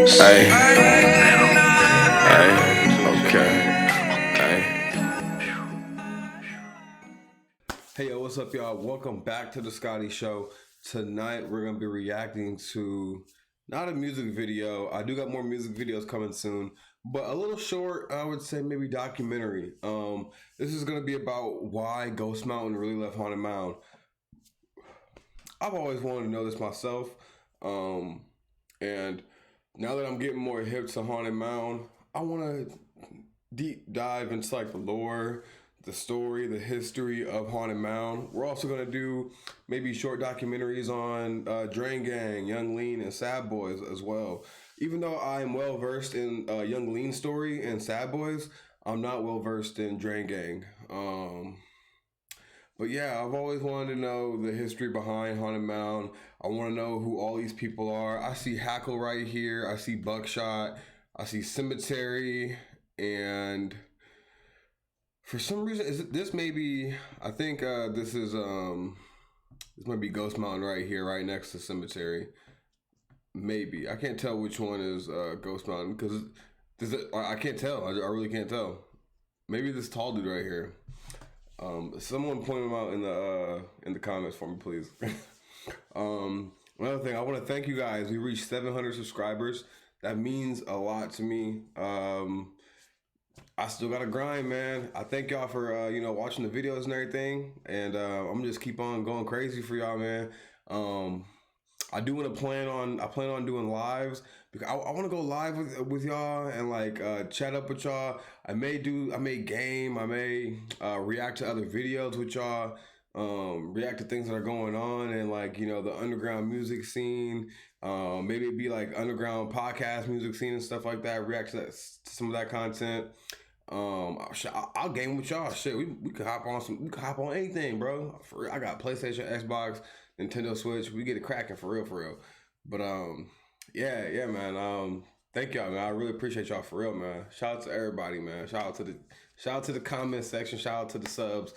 Hey, okay. Hey. Hey, yo, what's up, y'all? Welcome back to the Scotty Show. Tonight, we're going to be reacting to not a music video. I do got more music videos coming soon, but a little short, I would say maybe documentary. This is going to be about why Ghost Mountain really left Haunted Mound. I've always wanted to know this myself, and now that I'm getting more hip to Haunted Mound, I want to deep dive into like the lore, the story, the history of Haunted Mound. We're also going to do maybe short documentaries on Drain Gang, Young Lean, and Sad Boys as well. Even though I'm well versed in Young Lean story and Sad Boys, I'm not well versed in Drain Gang. But yeah, I've always wanted to know the history behind Haunted Mound. I want to know who all these people are. I see Hackle right here. I see Buckshot. I see Sematary. And for some reason, this may be, I think this might be Ghost Mountain right here, right next to Cemetery. Maybe. I can't tell which one is Ghost Mountain because I can't tell. I really can't tell. Maybe this tall dude right here. Someone point them out in the comments for me, please. Another thing, I want to thank you guys. We reached 700 subscribers. That means a lot to me. I still got to grind, man. I thank y'all for watching the videos and everything, and I'm gonna just keep on going crazy for y'all, man. I plan on doing lives because I want to go live with y'all and like chat up with y'all. I may game. I may react to other videos with y'all. React to things that are going on and like the underground music scene. Maybe it'd be like underground podcast music scene and stuff like that. React to some of that content. I'll game with y'all. Shit, we could hop on we could hop on anything, bro. For real, I got PlayStation, Xbox, Nintendo Switch. We get it cracking for real. But yeah, man. Thank y'all, man. I really appreciate y'all for real, man. Shout out to everybody, man. Shout out to the comment section. Shout out to the subs,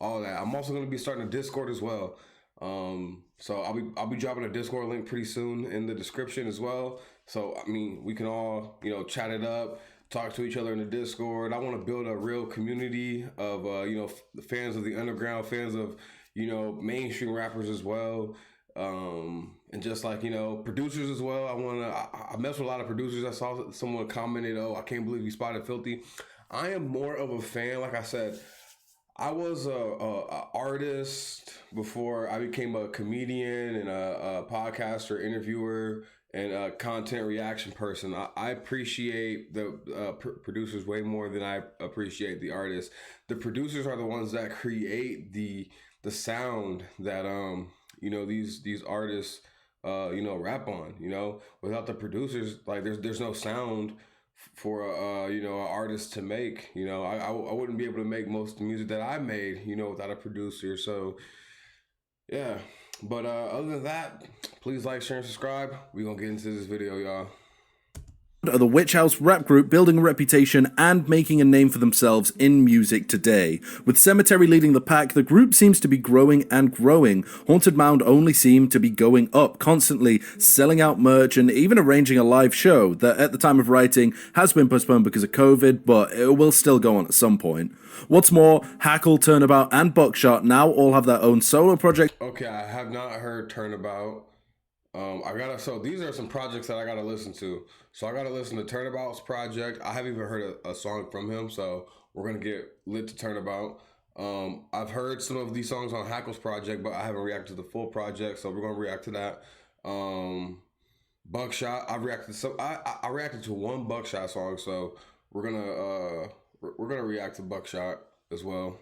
all that. I'm also gonna be starting a Discord as well. So I'll be dropping a Discord link pretty soon in the description as well. So I mean, we can all chat it up, talk to each other in the Discord. I want to build a real community of fans of the underground, fans of mainstream rappers as well, and just like producers as well. I mess with a lot of producers. I saw someone commented, "Oh, I can't believe you spotted Filthy." I am more of a fan. Like I said, I was a artist before I became a comedian and a podcaster, interviewer, and a content reaction person. I appreciate the producers way more than I appreciate the artists. The producers are the ones that create the sound that these artists rap on. Without the producers, like there's no sound for an artist to make. I wouldn't be able to make most of the music that I made without a producer. So yeah, but other than that, please like, share, and subscribe. We're gonna get into this video, y'all. Are the Witch House rap group building a reputation and making a name for themselves in music today. With Cemetery leading the pack, the group seems to be growing and growing. Haunted Mound only seem to be going up, constantly selling out merch and even arranging a live show that at the time of writing has been postponed because of COVID, but it will still go on at some point. What's more, Hackle, Turnabout, and Buckshot now all have their own solo projects. Okay, I have not heard Turnabout. So these are some projects that I gotta listen to. So I gotta listen to Turnabout's project. I haven't even heard a song from him, so we're gonna get lit to Turnabout. I've heard some of these songs on Hackle's project, but I haven't reacted to the full project, so we're gonna react to that. Buckshot, I reacted to one Buckshot song, so we're gonna react to Buckshot as well.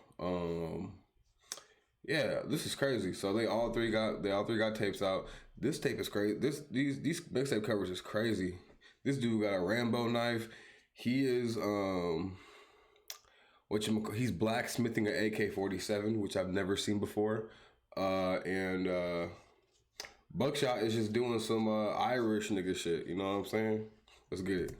Yeah, this is crazy. So they all three got tapes out. This tape is crazy. These mixtape covers is crazy. This dude got a Rambo knife. He is he's blacksmithing an AK-47, which I've never seen before. And Buckshot is just doing some Irish nigga shit. You know what I'm saying? Let's get it.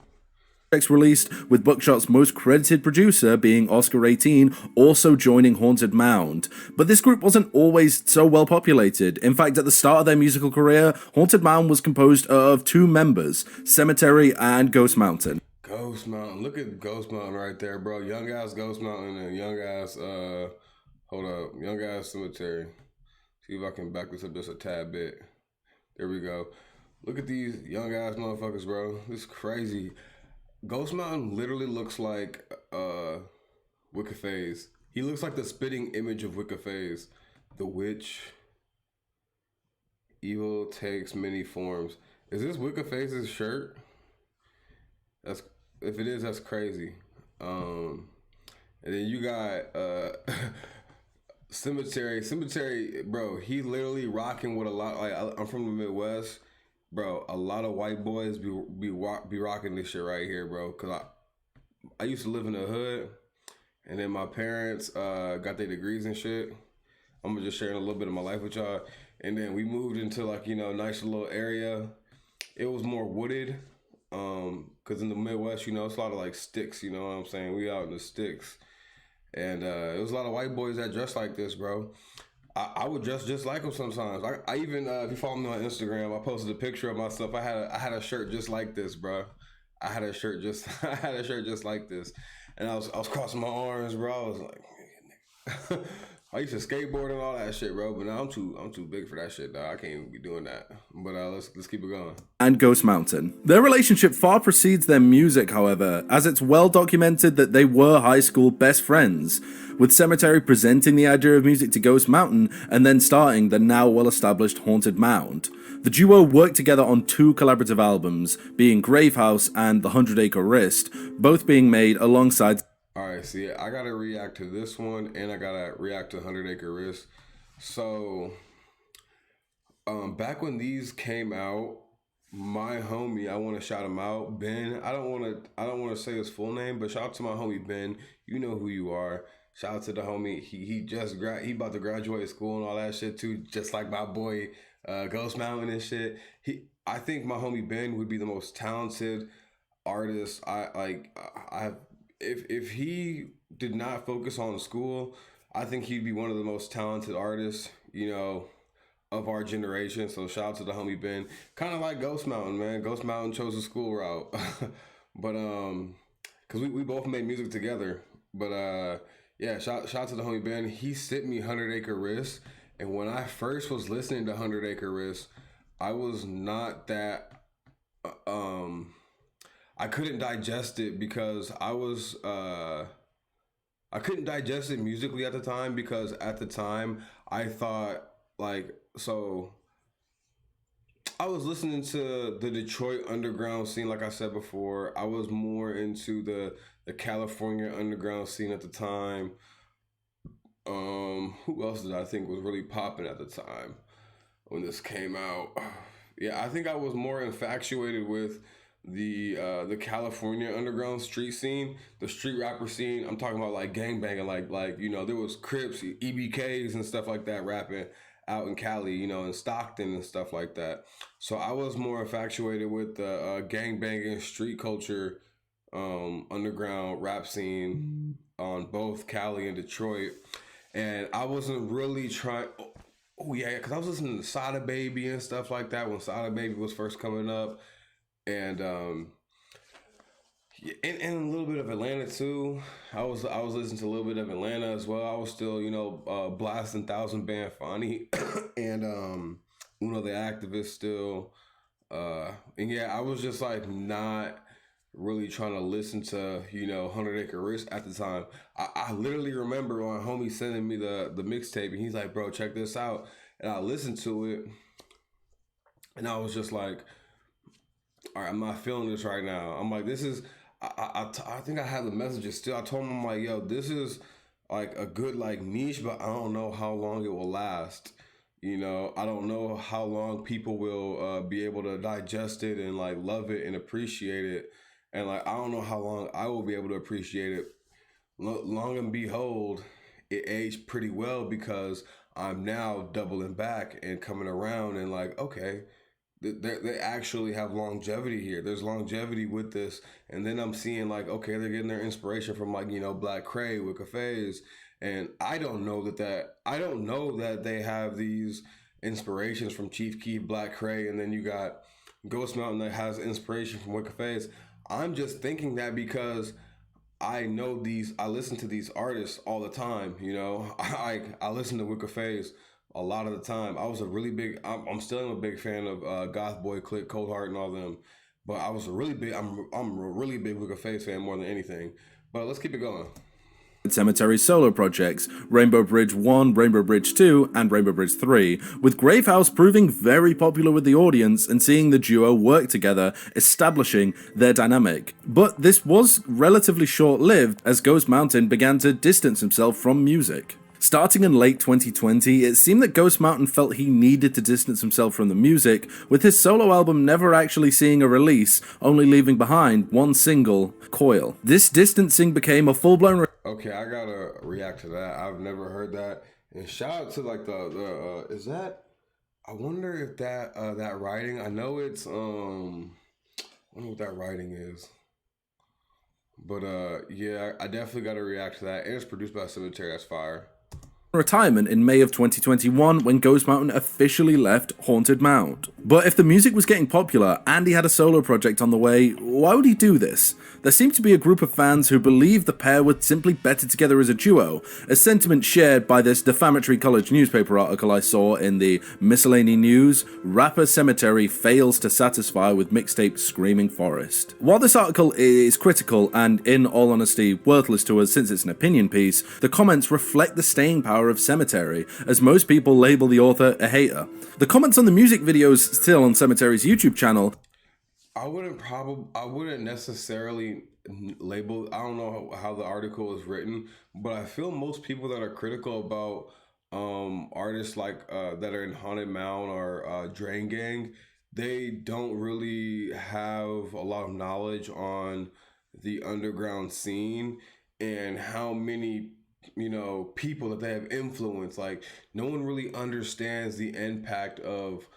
released, with Buckshot's most credited producer being Oscar 18 also joining Haunted Mound. But this group wasn't always so well populated. In fact, at the start of their musical career, Haunted Mound was composed of two members, Sematary and Ghost Mountain. Ghost Mountain. Look at Ghost Mountain right there, bro. Young ass Ghost Mountain and young ass young ass Cemetery. See if I can back this up just a tad bit. There we go. Look at these young ass motherfuckers, bro. This is crazy. Ghost Mountain literally looks like Wicca Phase. He looks like the spitting image of Wicca Phase. The witch. Evil takes many forms. Is this Wicca Phase's shirt? That's, if it is, that's crazy. And then you got Cemetery, bro. He literally rocking with a lot. Like, I'm from the Midwest, bro. A lot of white boys be rocking this shit right here, bro. Cause I used to live in the hood, and then my parents got their degrees and shit. I'm just sharing a little bit of my life with y'all. And then we moved into like, you know, nice little area. It was more wooded. Cause in the Midwest, you know, it's a lot of like sticks, you know what I'm saying? We out in the sticks. And it was a lot of white boys that dress like this, bro. I would dress just like them sometimes. I even, if you follow me on Instagram, I posted a picture of myself. I had a shirt just like this, bro. I had a shirt just like this. And I was crossing my arms, bro. I was like, I used to skateboard and all that shit, bro. But now I'm too big for that shit, dog. I can't even be doing that. But let's keep it going. And Ghost Mountain. Their relationship far precedes their music, however, as it's well documented that they were high school best friends, with Cemetery presenting the idea of music to Ghost Mountain and then starting the now well-established Haunted Mound. The duo worked together on two collaborative albums, being Gravehouse and The 100 Acre Wrist, both being made alongside... Alright, see, I gotta react to this one, and I gotta react to 100 Acre Wrist. So, back when these came out, my homie, I want to shout him out, Ben. I don't want to say his full name, but shout out to my homie Ben. You know who you are. Shout out to the homie. He about to graduate school and all that shit too, just like my boy Ghost Mountain and shit. I think my homie Ben would be the most talented artist. If he did not focus on school, I think he'd be one of the most talented artists, you know, of our generation. So shout out to the homie Ben. Kind of like Ghost Mountain, man. Ghost Mountain chose a school route. But cause we both made music together. But yeah, shout out to the homie Ben. He sent me 100 Acre Wrist. And when I first was listening to 100 Acre Wrist, I was not that I couldn't digest it because I couldn't digest it musically at the time, because at the time I thought like, so I was listening to the Detroit underground scene, like I said before. I was more into the California underground scene at the time. Who else did I think was really popping at the time when this came out? Yeah, I think I was more infatuated with the California underground street scene, the street rapper scene. I'm talking about like gangbanging, like you know, there was Crips, EBKs and stuff like that rapping out in Cali, you know, in Stockton and stuff like that. So I was more infatuated with the gangbanging street culture, underground rap scene on both Cali and Detroit. And I wasn't really trying. Oh yeah, because I was listening to Sada Baby and stuff like that when Sada Baby was first coming up, and and a little bit of Atlanta too. I was listening to a little bit of Atlanta as well. I was still, you know, blasting Thousand Band Fonny and Uno the Activist still. And yeah, I was just like not really trying to listen to, you know, 100 Acre Wrist at the time. I literally remember my homie sending me the mixtape, and he's like, bro, check this out. And I listened to it, and I was just like, all right, I'm not feeling this right now. I'm like, this is, I think I have the messages still. I told him, I'm like, yo, this is like a good like niche, but I don't know how long it will last. You know, I don't know how long people will be able to digest it and like love it and appreciate it. And like, I don't know how long I will be able to appreciate it. Long and behold, it aged pretty well, because I'm now doubling back and coming around and like, okay, they actually have longevity here. There's longevity with this, and then I'm seeing like, okay, they're getting their inspiration from like, you know, Black Cray with cafes, and I don't know that they have these inspirations from Chief Keef, Black Cray, and then you got Ghost Mountain that has inspiration from Wicked Phase. I'm just thinking that because I listen to these artists all the time. You know, I listen to Wicked Phase a lot of the time. I'm still a big fan of Goth Boy, Click, Cold Heart, and all them. But I'm a really big Wicked Phase fan more than anything. But let's keep it going. Sematary solo projects, Rainbow Bridge 1, Rainbow Bridge 2, and Rainbow Bridge 3, with Gravehouse proving very popular with the audience and seeing the duo work together, establishing their dynamic. But this was relatively short-lived as Ghost Mountain began to distance himself from music. Starting in late 2020, it seemed that Ghost Mountain felt he needed to distance himself from the music, with his solo album never actually seeing a release, only leaving behind one single, Coil. This distancing became a full-blown Okay, I gotta react to that. I've never heard that. And shout out to like the is that? I wonder if that writing. I know it's I wonder what that writing is. But yeah, I definitely gotta react to that. And it's produced by Cemetery. That's fire. retirement in May of 2021 when Ghost Mountain officially left Haunted Mound. But if the music was getting popular and he had a solo project on the way, why would he do this? There seemed to be a group of fans who believed the pair were simply better together as a duo, a sentiment shared by this defamatory college newspaper article I saw in the Miscellany News, rapper Sematary fails to satisfy with mixtape Screaming Forest. While this article is critical and, in all honesty, worthless to us since it's an opinion piece, the comments reflect the staying power of Sematary, as most people label the author a hater. The comments on the music videos still on Sematary's YouTube channel. I wouldn't necessarily label. I don't know how the article is written, but I feel most people that are critical about artists like that are in Haunted Mound or Drain Gang, they don't really have a lot of knowledge on the underground scene and how many, you know, people that they have influenced. Like, no one really understands the impact of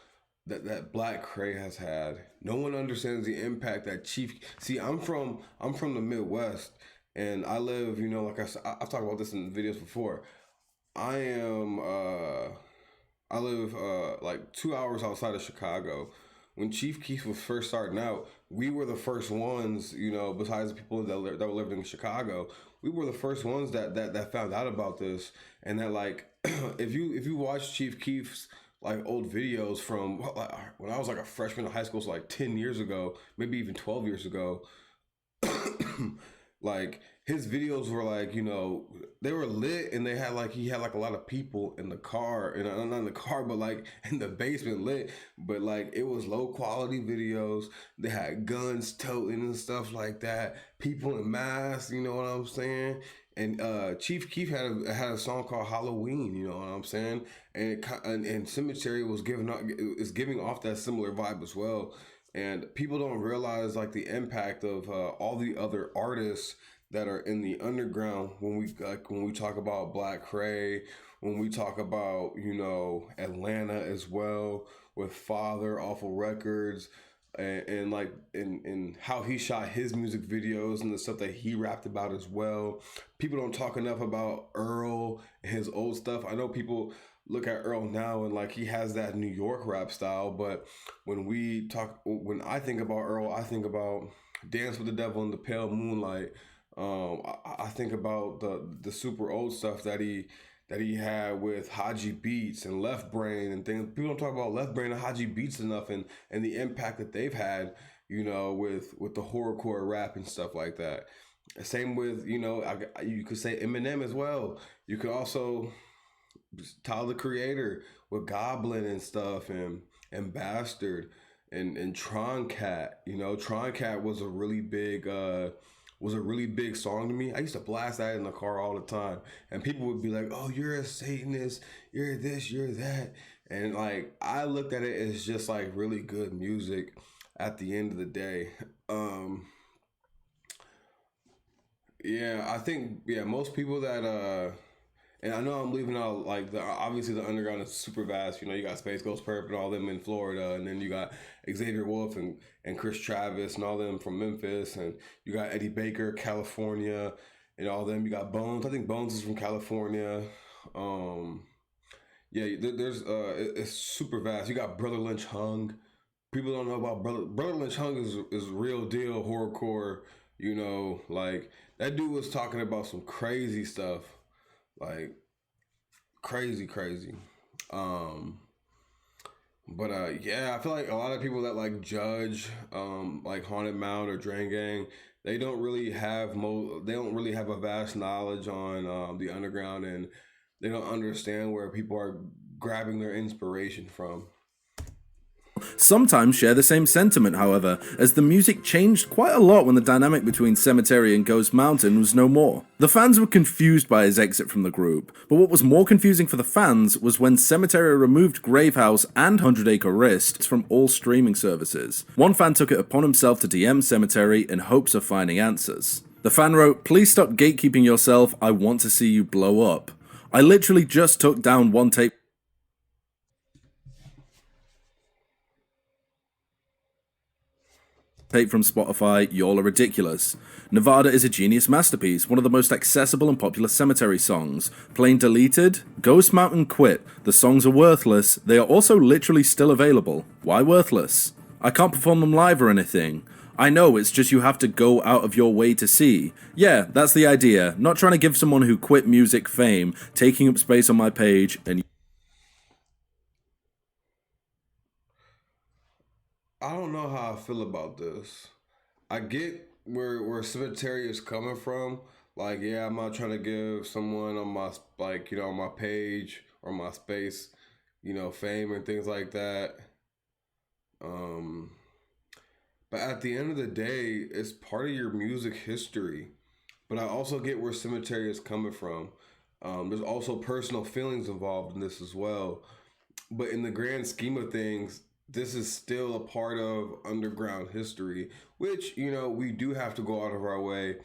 that Black Cray has had. No one understands the impact that Chief. See, I'm from the Midwest, and I live. You know, like I've talked about this in videos before. I am. I live like 2 hours outside of Chicago. When Chief Keef was first starting out, we were the first ones, you know, besides the people that were living in Chicago, we were the first ones that found out about this, and that like, if you watch Chief Keef's like old videos from when I was like a freshman in high school, so like 10 years ago, maybe even 12 years ago, like his videos were like, you know, they were lit, and he had like a lot of people in the car, and not in the car, but like in the basement lit, but like it was low quality videos. They had guns toting and stuff like that, people in masks, you know what I'm saying? And Chief Keef had a song called Halloween, you know what I'm saying? And Cemetery is giving off that similar vibe as well. And people don't realize like the impact of all the other artists that are in the underground when we talk about Black Cray, when we talk about, you know, Atlanta as well with Father, Awful Records, and how he shot his music videos and the stuff that he rapped about as well. People don't talk enough about Earl and his old stuff. I know people look at Earl now and like he has that New York rap style, but when I think about Earl, I think about Dance with the Devil in the Pale Moonlight. I think about the super old stuff that he had with Haji Beats and Left Brain and things. People don't talk about Left Brain and Haji Beats enough, and the impact that they've had, you know, with the horrorcore rap and stuff like that. Same with, you know, you could say Eminem as well. You could also Tyler the Creator with Goblin and stuff, and Bastard and Tron Cat. You know, Tron Cat was a really big song to me. I used to blast that in the car all the time, and people would be like, "Oh, you're a Satanist. You're this. You're that." And like I looked at it as just like really good music. At the end of the day, yeah, I think most people that And I know I'm leaving out like the obviously the underground is super vast. You know, you got Space Ghost Perp and all them in Florida, and then you got Xavier Wolf and Chris Travis and all them from Memphis, and you got Eddie Baker, California, and all them. You got Bones. I think Bones is from California. Um, yeah, there's it's super vast. You got Brother Lynch Hung. People don't know about Brother Lynch Hung is real deal horrorcore. You know, like that dude was talking about some crazy stuff, like crazy. Um, but yeah, I feel like a lot of people that like judge like Haunted Mound or Drain Gang, they don't really have they don't really have a vast knowledge on the underground, and they don't understand where people are grabbing their inspiration from. Sometimes share the same sentiment, however, as the music changed quite a lot when the dynamic between Sematary and Ghost Mountain was no more. The fans were confused by his exit from the group, but what was more confusing for the fans was when Sematary removed Gravehouse and 100 Acre Wrist from all streaming services. One fan took it upon himself to DM Sematary in hopes of finding answers. The fan wrote, "Please stop gatekeeping yourself, I want to see you blow up. I literally just took down one tape from Spotify, Yall are ridiculous. Nevada is a genius masterpiece, one of the most accessible and popular Cemetery songs. Plain deleted? Ghost Mountain quit. The songs are worthless. They are also literally still available. Why worthless? I can't perform them live or anything. I know, it's just you have to go out of your way to see. Yeah, that's the idea. Not trying to give someone who quit music fame, taking up space on my page, and I don't know how I feel about this. I get where Cemetery is coming from. Like, yeah, I'm not trying to give someone on my like on my page or my space, fame and things like that. Um, but at the end of the day, it's part of your music history. But I also get where Cemetery is coming from. There's also personal feelings involved in this as well. But in the grand scheme of things, this is still a part of underground history, which, we do have to go out of our way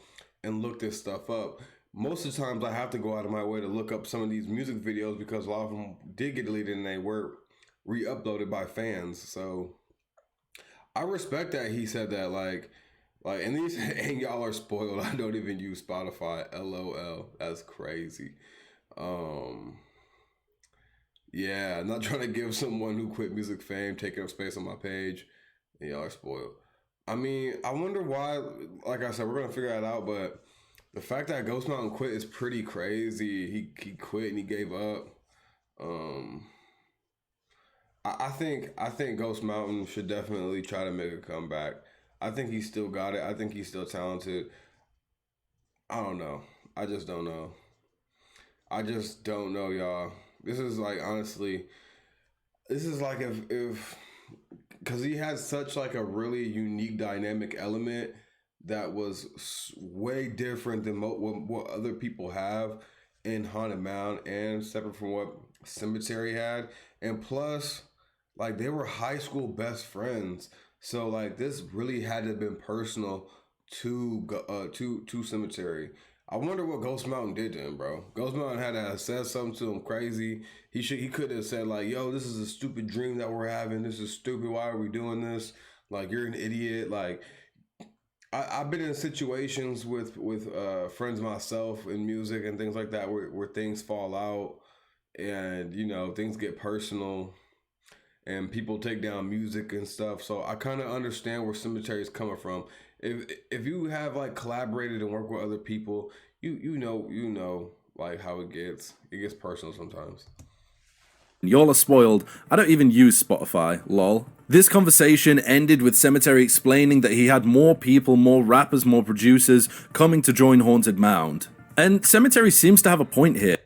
and look this stuff up. Most of the times, I have to go out of my way to look up some of these music videos because a lot of them did get deleted and they were re uploaded by fans. So I respect that he said that. And these, and y'all are spoiled. I don't even use Spotify. LOL. That's crazy. Um, Yeah, not trying to give someone who quit music fame taking up space on my page. And y'all are spoiled. I mean, I wonder why. Like I said, we're gonna figure that out. But the fact that Ghost Mountain quit is pretty crazy. He quit and he gave up. Um, I think Ghost Mountain should definitely try to make a comeback. I think he still got it. I think he's still talented. I don't know. I just don't know. I just don't know, y'all. This is like honestly, this is like if because he has such like a really unique dynamic element that was way different than what other people have in Haunted Mound and separate from what Cemetery had, and plus like they were high school best friends, so like this really had to have been personal to Cemetery. I wonder what Ghost Mountain did to him, bro. Ghost Mountain had to have said something to him crazy. He could have said like, "Yo, this is a stupid dream that we're having. This is stupid. Why are we doing this? Like, you're an idiot." Like, I've been in situations with friends myself in music and things like that where things fall out and things get personal and people take down music and stuff. So I kind of understand where Cemetery is coming from. If you have like collaborated and work with other people, you know like how it gets personal sometimes. y'all are spoiled. I don't even use Spotify, lol. This conversation ended with Cemetery explaining that he had more people, more rappers, more producers coming to join Haunted Mound. And Cemetery seems to have a point here.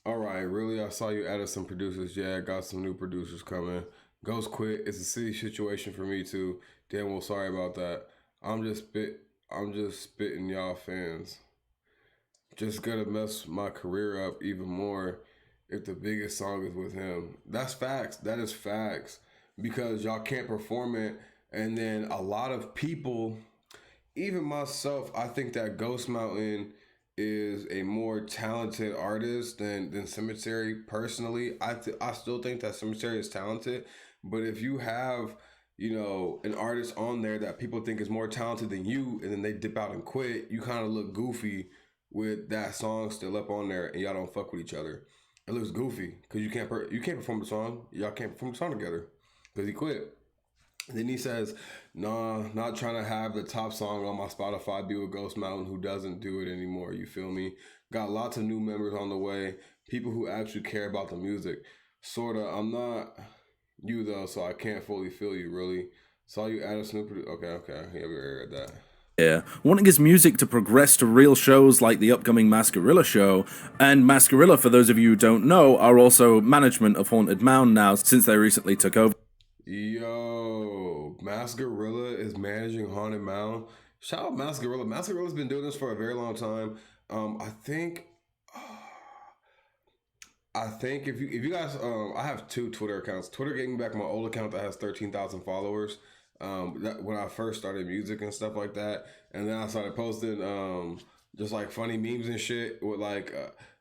All right, really, I saw you added some producers. Yeah, I got some new producers coming. Ghost quit. It's a city situation for me too. Damn, well, sorry about that. I'm just spit. I'm just spitting y'all fans. Just gonna mess my career up even more if the biggest song is with him. That's facts. That is facts. Because y'all can't perform it, and then a lot of people, even myself, I think that Ghost Mountain is a more talented artist than Cemetery. Personally, I still think that Cemetery is talented, but if you have an artist on there that people think is more talented than you, and then they dip out and quit, you kind of look goofy with that song still up on there, and y'all don't fuck with each other. It looks goofy because you can't perform the song. Y'all can't perform the song together because he quit. Then he says, "Nah, not trying to have the top song on my Spotify be with Ghost Mountain, who doesn't do it anymore." You feel me? Got lots of new members on the way, people who actually care about the music. Sorta. I'm not you though, so I can't fully feel you. Really. Saw you add a Snoop. Okay. Yeah, we heard that. Yeah, wanting his music to progress to real shows like the upcoming Masquerilla show. And Masquerilla, for those of you who don't know, are also management of Haunted Mound now since they recently took over. Yo, Masquerilla is managing Haunted Mound. Shout out Masquerilla. Masquerilla's been doing this for a very long time. I think if you guys I have two Twitter accounts. Twitter gave me back my old account that has 13,000 followers. That when I first started music and stuff like that, and then I started posting just like funny memes and shit with like.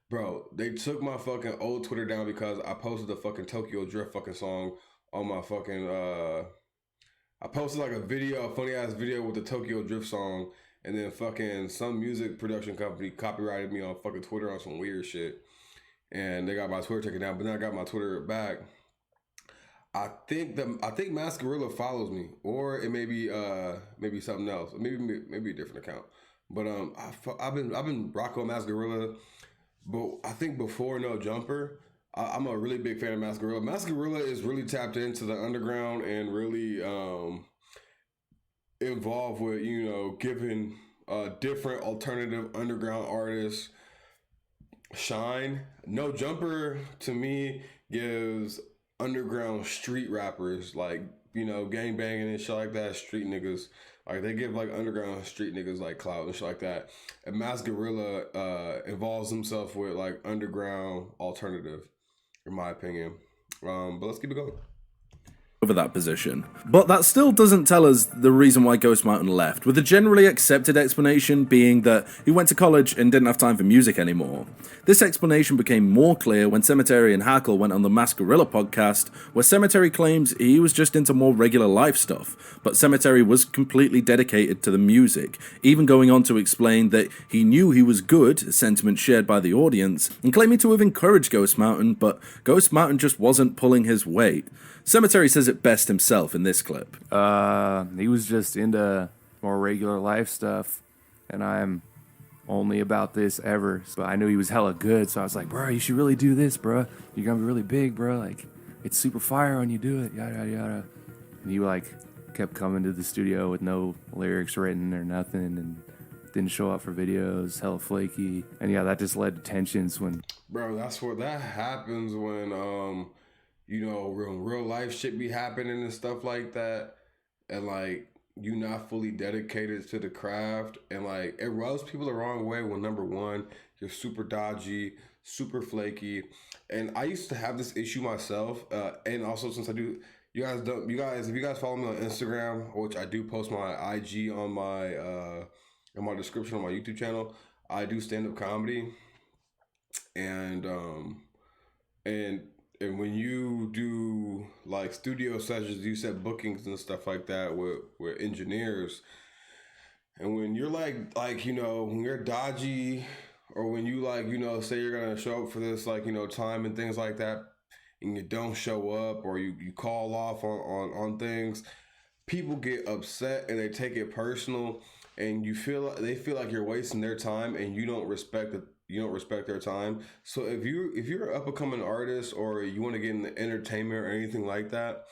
Bro, they took my fucking old Twitter down because I posted the fucking Tokyo Drift fucking song on my fucking I posted like a funny ass video with the Tokyo Drift song, and then fucking some music production company copyrighted me on fucking Twitter on some weird shit, and they got my Twitter taken down. But then I got my Twitter back. I think Masquerilla follows me, or it may be maybe something else, maybe a different account. But I've been rocking with Masquerilla, but I think before No Jumper, I'm a really big fan of Masquerilla. Masquerilla is really tapped into the underground and really involved with giving different alternative underground artists shine. No Jumper to me gives underground street rappers like gang banging and shit like that, street niggas, like they give like underground street niggas like clout and shit like that. And Masquerilla involves himself with like underground alternative, in my opinion. But let's keep it going. Over that position. But that still doesn't tell us the reason why Ghost Mountain left, with the generally accepted explanation being that he went to college and didn't have time for music anymore. This explanation became more clear when Sematary and Hackle went on the Masquerilla podcast, where Sematary claims he was just into more regular life stuff, but Sematary was completely dedicated to the music, even going on to explain that he knew he was good, a sentiment shared by the audience, and claiming to have encouraged Ghost Mountain, but Ghost Mountain just wasn't pulling his weight. Cemetery says it best himself in this clip. He was just into more regular life stuff, and I'm only about this ever. So I knew he was hella good, so I was like, bro, you should really do this, bro. You're gonna be really big, bro. Like, it's super fire when you do it, yada, yada, yada. And he, like, kept coming to the studio with no lyrics written or nothing, and didn't show up for videos, hella flaky. And yeah, that just led to tensions when... Bro, that's what that happens when, real life shit be happening and stuff like that, and like you not fully dedicated to the craft, and like it rubs people the wrong way when number one, you're super dodgy, super flaky. And I used to have this issue myself, and also since I do, if you guys follow me on Instagram, which I do post my IG on my in my description on my YouTube channel, I do stand-up comedy, and and when you do like studio sessions, you set bookings and stuff like that with engineers. And when you're like when you're dodgy, or when you say you're gonna show up for this time and things like that, and you don't show up, or you call off on things, people get upset and they take it personal, and they feel like you're wasting their time, and you don't respect their time. So if you're an up and coming artist, or you want to get into entertainment or anything like that,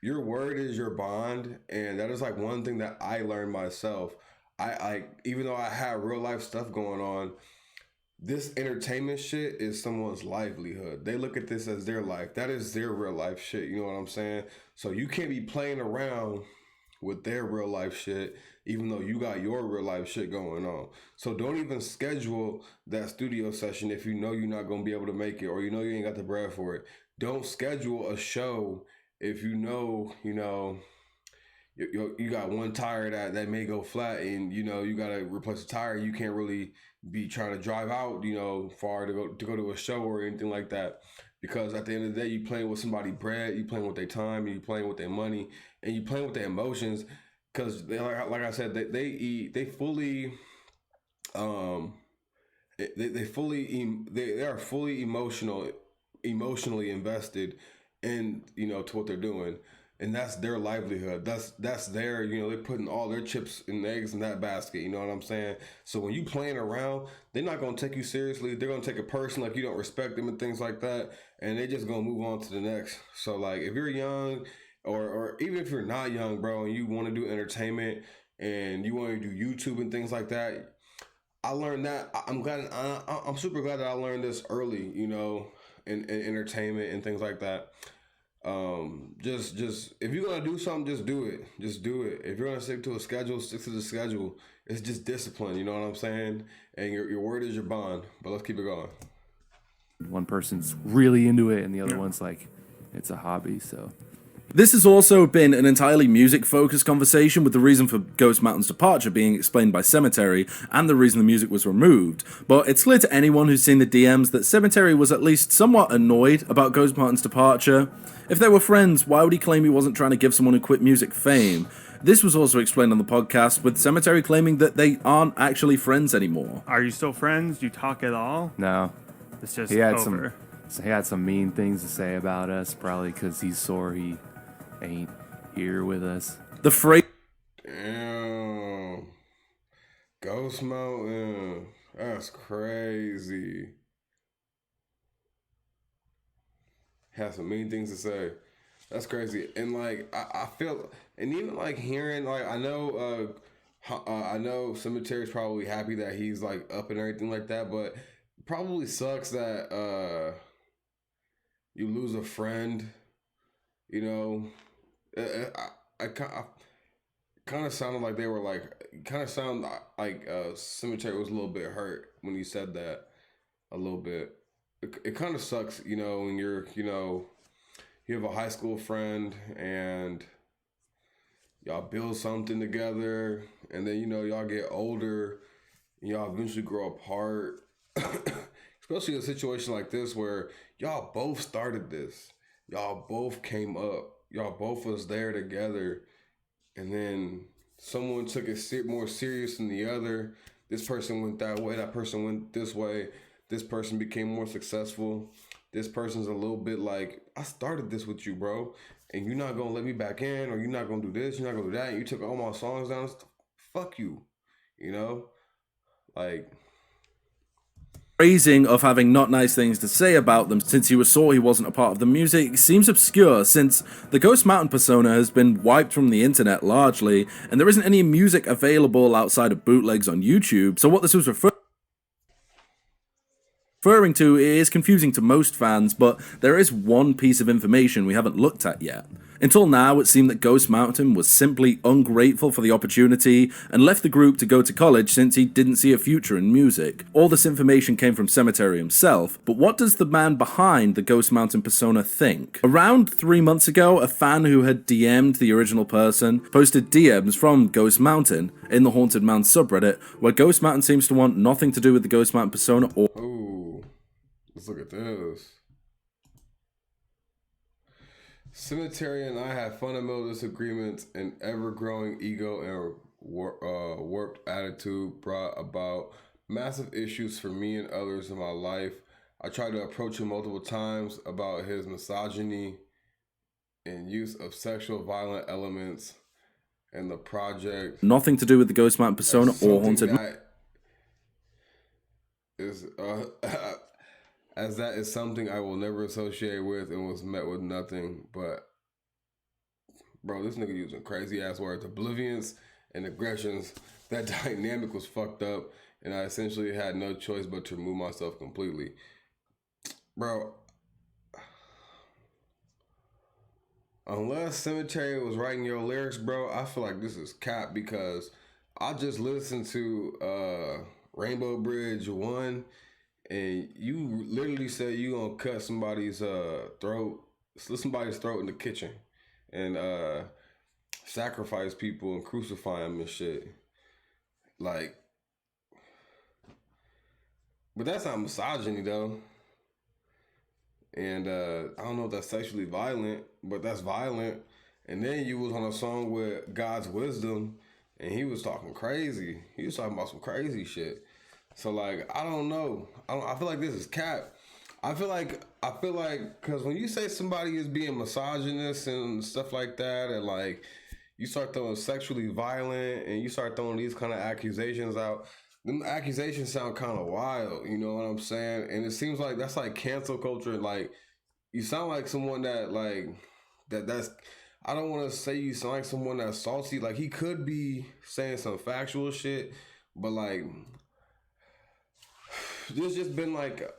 your word is your bond. And that is like one thing that I learned myself. I even though I have real life stuff going on, this entertainment shit is someone's livelihood. They look at this as their life. That is their real life shit. You know what I'm saying? So you can't be playing around with their real life shit, even though you got your real life shit going on. So don't even schedule that studio session if you know you're not going to be able to make it, or you ain't got the bread for it. Don't schedule a show if you know you got one tire that may go flat, and you got to replace the tire. You can't really be trying to drive out far to go to a show or anything like that, because at the end of the day, you playing with somebody's bread, you playing with their time, and you playing with their money, and you playing with their emotions, because like I said, they fully they are fully emotionally invested in to what they're doing, and that's their livelihood. That's their they're putting all their chips and eggs in that basket. You know what I'm saying? So when you playing around, they're not gonna take you seriously. They're gonna take a person like you don't respect them and things like that, and they just gonna move on to the next. So like if you're young, or even if you're not young, bro, and you want to do entertainment and you want to do YouTube and things like that, I learned that. I'm super glad that I learned this early, in entertainment and things like that. Just if you're gonna do something, just do it. Just do it. If you're gonna stick to a schedule, stick to the schedule. It's just discipline. You know what I'm saying? And your word is your bond. But let's keep it going. One person's really into it, and the other one's like, it's a hobby. So This has also been an entirely music-focused conversation, with the reason for Ghost Mountain's departure being explained by Sematary, and the reason the music was removed. But it's clear to anyone who's seen the DMs that Sematary was at least somewhat annoyed about Ghost Mountain's departure. If they were friends, why would he claim he wasn't trying to give someone who quit music fame? This was also explained on the podcast, with Sematary claiming that they aren't actually friends anymore. Are you still friends? Do you talk at all? no, It's just he had over. he had some mean things to say about us, probably because he's sore he ain't here with us. The phrase Damn. Ghost Mountain. That's crazy. Has some mean things to say. That's crazy. And like I feel, and even like hearing, like I know Cemetary's probably happy that he's like up and everything like that, but it probably sucks that you lose a friend. You know, I kind of sounded like they were like, kind of sounded like Cemetery was a little bit hurt when you said that, a little bit. It kind of sucks, when you're, you have a high school friend and y'all build something together, and then, y'all get older and y'all eventually grow apart. Especially in a situation like this where y'all both started this. Y'all both came up. Y'all both was there together. And then someone took it more serious than the other. This person went that way. That person went this way. This person became more successful. This person's a little bit like, I started this with you, bro. And you're not going to let me back in, or you're not going to do this. You're not going to do that. And you took all my songs down. Fuck you. Like... phrasing of having not nice things to say about them since he was sore he wasn't a part of the music seems obscure, since the Ghost Mountain persona has been wiped from the internet largely, and there isn't any music available outside of bootlegs on YouTube, so what this was referring to is confusing to most fans, but there is one piece of information we haven't looked at yet. Until now, it seemed that Ghost Mountain was simply ungrateful for the opportunity and left the group to go to college since he didn't see a future in music. All this information came from Cemetery himself, but what does the man behind the Ghost Mountain persona think? Around 3 months ago, a fan who had DM'd the original person posted DMs from Ghost Mountain in the Haunted Mound subreddit, where Ghost Mountain seems to want nothing to do with the Ghost Mountain persona or... Ooh, let's look at this. Cemetery and I have fundamental disagreements, and ever-growing ego and warped attitude brought about massive issues for me and others in my life. I tried to approach him multiple times about his misogyny and use of sexual violent elements in the project. Nothing to do with the Ghost Mountain persona or Haunted Mountain. As that is something I will never associate with, and was met with nothing but, bro, this nigga using crazy ass words, oblivions and aggressions. That dynamic was fucked up, and I essentially had no choice but to remove myself completely. Bro, unless Cemetery was writing your lyrics, bro, I feel like this is cap, because I just listened to Rainbow Bridge 1, and you literally said you gonna cut somebody's throat, slit somebody's throat in the kitchen, and sacrifice people and crucify them and shit. Like, but that's not misogyny though. And I don't know if that's sexually violent, but that's violent. And then you was on a song with God's Wisdom, and he was talking crazy. He was talking about some crazy shit. So like, I don't know. I feel like this is cap. I feel like because when you say somebody is being misogynist and stuff like that, and like you start throwing sexually violent and you start throwing these kind of accusations out, them accusations sound kind of wild. You know what I'm saying? And it seems like that's like cancel culture. Like you sound like someone that like that's. I don't want to say you sound like someone that's salty. Like he could be saying some factual shit, but like there's just been like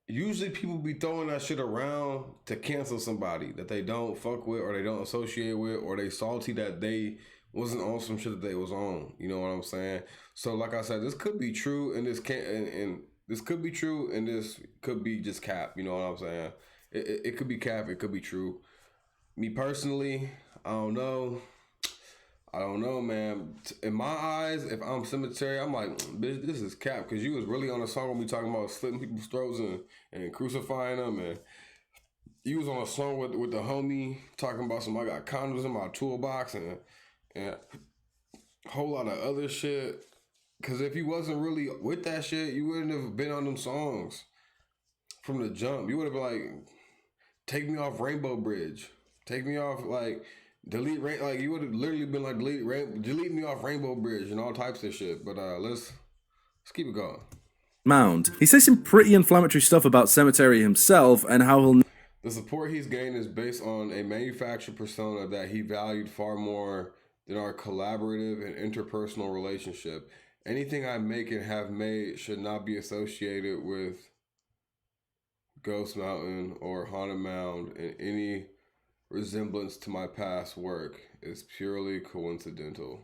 usually people be throwing that shit around to cancel somebody that they don't fuck with or they don't associate with or they salty that they wasn't on some shit that they was on. You know what I'm saying? So like I said, this could be true and this can't and this could be true and this could be just cap. You know what I'm saying? It could be cap. It could be true. Me personally, I don't know. I don't know, man. In my eyes, if I'm Cemetery, I'm like, bitch, this is cap. Because you was really on a song when we talking about slitting people's throats and crucifying them. And you was on a song with the homie talking about I got condoms in my toolbox and a whole lot of other shit. Because if you wasn't really with that shit, you wouldn't have been on them songs from the jump. You would have been like, take me off Rainbow Bridge. Take me off, like... like you would have literally been like delete me off Rainbow Bridge and all types of shit. But let's keep it going. Mound. He says some pretty inflammatory stuff about Cemetery himself and how he'll... The support he's gained is based on a manufactured persona that he valued far more than our collaborative and interpersonal relationship. Anything I make and have made should not be associated with Ghost Mountain or Haunted Mound in any resemblance to my past work is purely coincidental.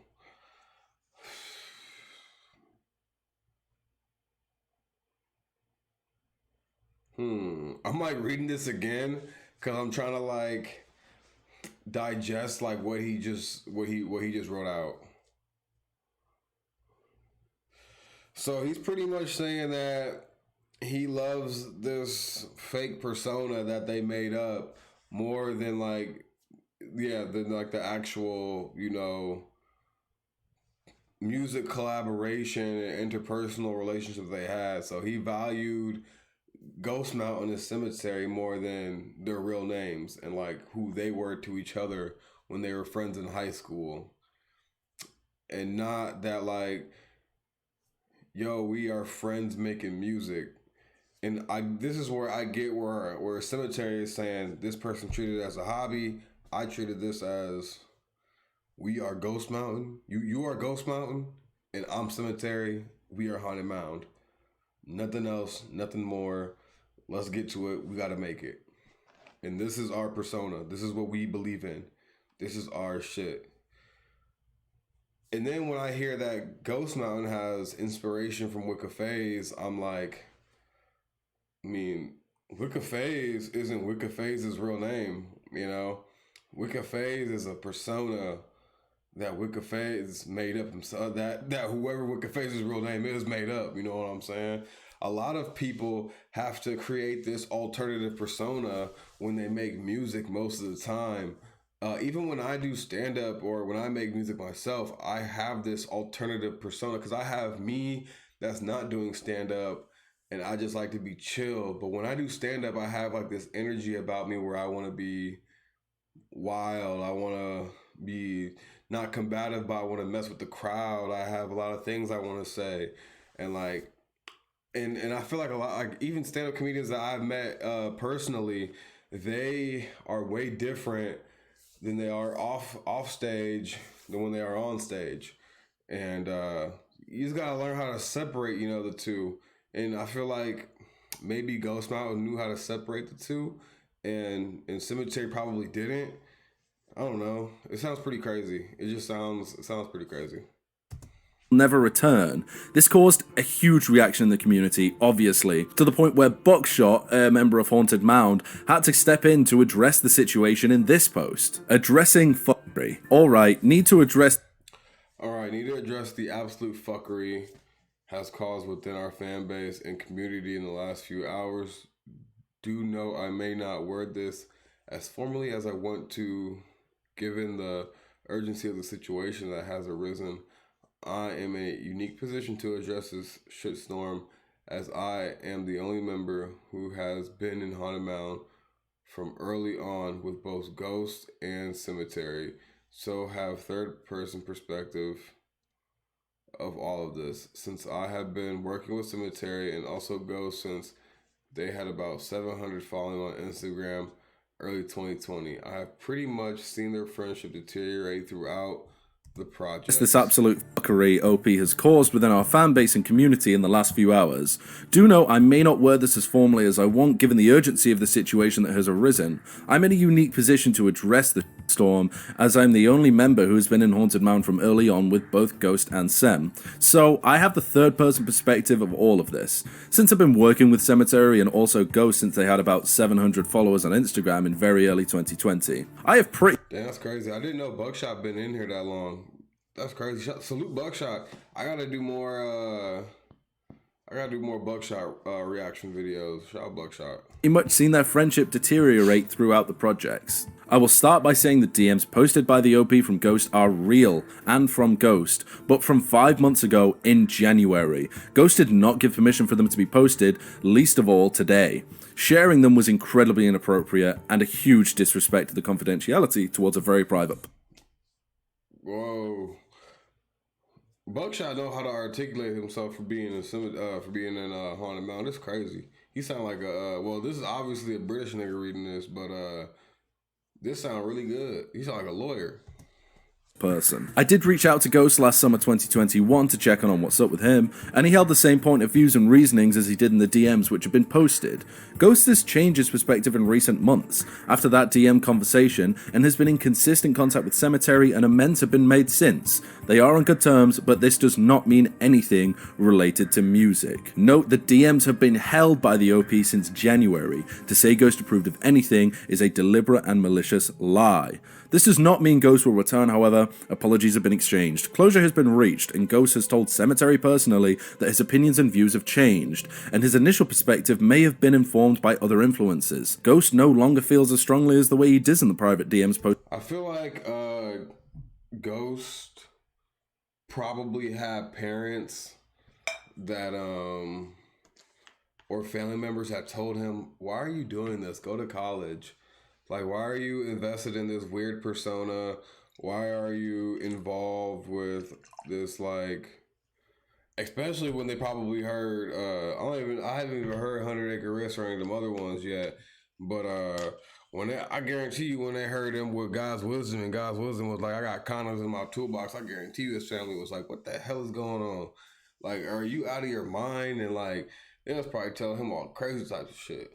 I'm like reading this again because I'm trying to like digest like what he just wrote out. So he's pretty much saying that he loves this fake persona that they made up more than like than like the actual, you know, music collaboration and interpersonal relationships they had. So he valued Ghost Mountain and Cemetery more than their real names and like who they were to each other when they were friends in high school. And not that like, yo, we are friends making music. And this is where I get where Cemetery is saying this person treated it as a hobby. I treated this as we are Ghost Mountain. You are Ghost Mountain, and I'm Cemetery. We are Haunted Mound. Nothing else, nothing more. Let's get to it. We got to make it. And this is our persona. This is what we believe in. This is our shit. And then when I hear that Ghost Mountain has inspiration from Wicca Phase, I'm like, I mean, Wicca Phase isn't Wicca Phase's real name, you know? Wicca Phase is a persona that Wicca Phase made up himself, that whoever Wicca Phase's real name is made up, you know what I'm saying? A lot of people have to create this alternative persona when they make music most of the time. Even when I do stand-up or when I make music myself, I have this alternative persona because I have me that's not doing stand-up and I just like to be chill. But when I do stand-up, I have like this energy about me where I want to be wild. I want to be not combative, but I want to mess with the crowd. I have a lot of things I want to say. And like, and I feel like a lot, like even stand-up comedians that I've met personally, they are way different than they are off stage than when they are on stage. And you just gotta learn how to separate, you know, the two. And I feel like maybe Ghost Mountain knew how to separate the two, and Cemetery probably didn't. I don't know. It sounds pretty crazy. It sounds pretty crazy. never return. This caused a huge reaction in the community, obviously, to the point where Buckshot, a member of Haunted Mound, had to step in to address the situation in this post. Addressing fuckery. Alright, need to address the absolute fuckery has caused within our fan base and community in the last few hours. Do know I may not word this as formally as I want to, given the urgency of the situation that has arisen. I am in a unique position to address this shitstorm, as I am the only member who has been in Haunted Mound from early on with both Ghost and Cemetery, so have third person perspective of all of this. Since I have been working with Cemetery and also Ghost since they had about 700 following on Instagram early 2020, I have pretty much seen their friendship deteriorate throughout the project. This absolute fuckery OP has caused within our fan base and community in the last few hours. Do know I may not word this as formally as I want, given the urgency of the situation that has arisen. I'm in a unique position to address the storm, as I'm the only member who has been in Haunted Mound from early on with both Ghost and Sem. So I have the third person perspective of all of this. Since I've been working with Cemetery and also Ghost since they had about 700 followers on Instagram in very early 2020, I have pretty... Damn, that's crazy. I didn't know Buckshot been in here that long. That's crazy. Salute Buckshot. I gotta do more Buckshot reaction videos. Shout out Buckshot. much seen their friendship deteriorate throughout the projects. I will start by saying the DMs posted by the OP from Ghost are real and from Ghost, but from 5 months ago in January. Ghost did not give permission for them to be posted, least of all today. Sharing them was incredibly inappropriate and a huge disrespect to the confidentiality towards a very private. Whoa. Buckshot know how to articulate himself for being in Haunted Mound. It's crazy. He sound like this is obviously a British nigga reading this, but this sound really good. He sound like a lawyer. Person. I did reach out to Ghost last summer 2021 to check on what's up with him, and he held the same point of views and reasonings as he did in the DMs which have been posted. Ghost has changed his perspective in recent months after that DM conversation and has been in consistent contact with Cemetery, and amends have been made since. They are on good terms, but this does not mean anything related to music. Note the DMs have been held by the OP since January. To say Ghost approved of anything is a deliberate and malicious lie. This does not mean Ghost will return, however. Apologies have been exchanged. Closure has been reached, and Ghost has told Cemetery personally that his opinions and views have changed, and his initial perspective may have been informed by other influences. Ghost no longer feels as strongly as the way he did in the private DMs post. I feel like Ghost probably had parents that or family members that told him, why are you doing this? Go to college. Like, why are you invested in this weird persona? Why are you involved with this, like, especially when they probably heard, I haven't even heard 100 Acre Risk or any of them other ones yet, but I guarantee you when they heard them with God's wisdom, and God's wisdom was like, I got condoms in my toolbox, I guarantee you his family was like, what the hell is going on? Like, are you out of your mind? And like, they was probably telling him all crazy types of shit.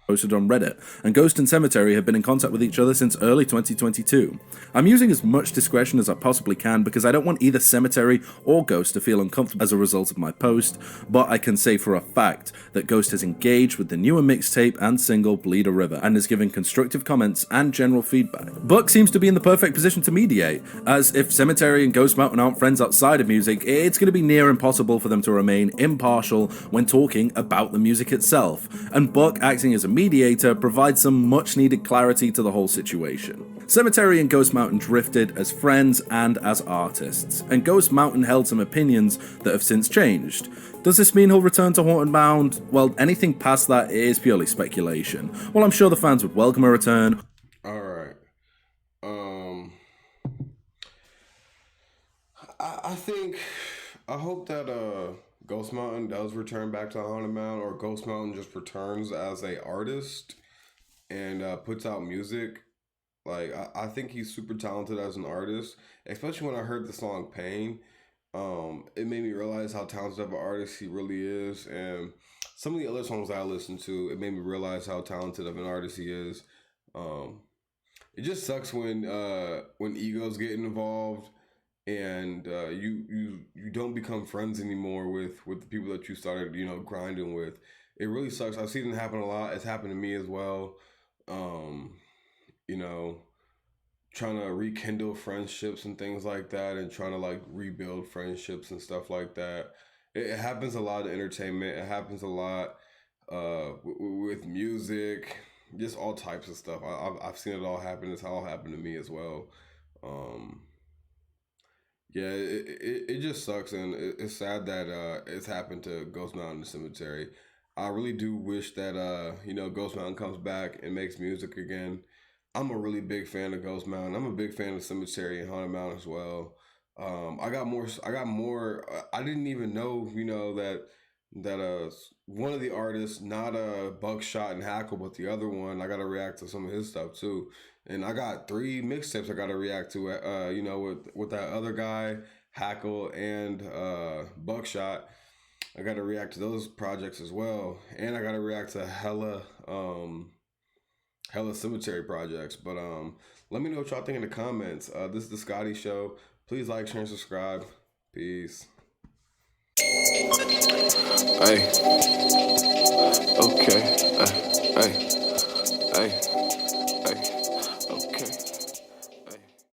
Posted on Reddit, and Ghost and Cemetery have been in contact with each other since early 2022. I'm using as much discretion as I possibly can because I don't want either Cemetery or Ghost to feel uncomfortable as a result of my post, but I can say for a fact that Ghost has engaged with the newer mixtape and single Bleed a River, and is giving constructive comments and general feedback. Buck seems to be in the perfect position to mediate, as if Cemetery and Ghost Mountain aren't friends outside of music, it's going to be near impossible for them to remain impartial when talking about the music itself, and Buck acting as a mediator provides some much needed clarity to the whole situation. Cemetery and Ghost Mountain drifted as friends and as artists, and Ghost Mountain held some opinions that have since changed. Does this mean he'll return to Haunted Mound? Well, anything past that is purely speculation. Well, I'm sure the fans would welcome a return. Alright. I hope that Ghost Mountain does return back to Haunted Mound, or Ghost Mountain just returns as a artist and puts out music. Like, I think he's super talented as an artist, especially when I heard the song Pain. It made me realize how talented of an artist he really is, and some of the other songs I listened to, it made me realize how talented of an artist he is. It just sucks when egos get involved, and you don't become friends anymore with the people that you started, you know, grinding with. It really sucks. I've seen it happen a lot. It's happened to me as well. Um, you know, trying to rekindle friendships and things like that, and trying to like rebuild friendships and stuff like that. It happens a lot in entertainment. It happens a lot with music, just all types of stuff. I've seen it all happen. It's all happened to me as well. Um, yeah, it just sucks, and it's sad that it's happened to Ghost Mountain Cemetery. I really do wish that you know, Ghost Mountain comes back and makes music again. I'm a really big fan of Ghost Mountain. I'm a big fan of Cemetery and Haunted Mountain as well. I got more. I got more. I didn't even know, you know, that one of the artists, not Buckshot and Hackle, but the other one, I got to react to some of his stuff too. And I got 3 mixtapes I got to react to. You know, with that other guy, Hackle and Buckshot. I got to react to those projects as well, and I got to react to hella cemetery projects. But let me know what y'all think in the comments. This is the Scotty Show. Please like, share, and subscribe. Peace. Hey, okay, hey, hey.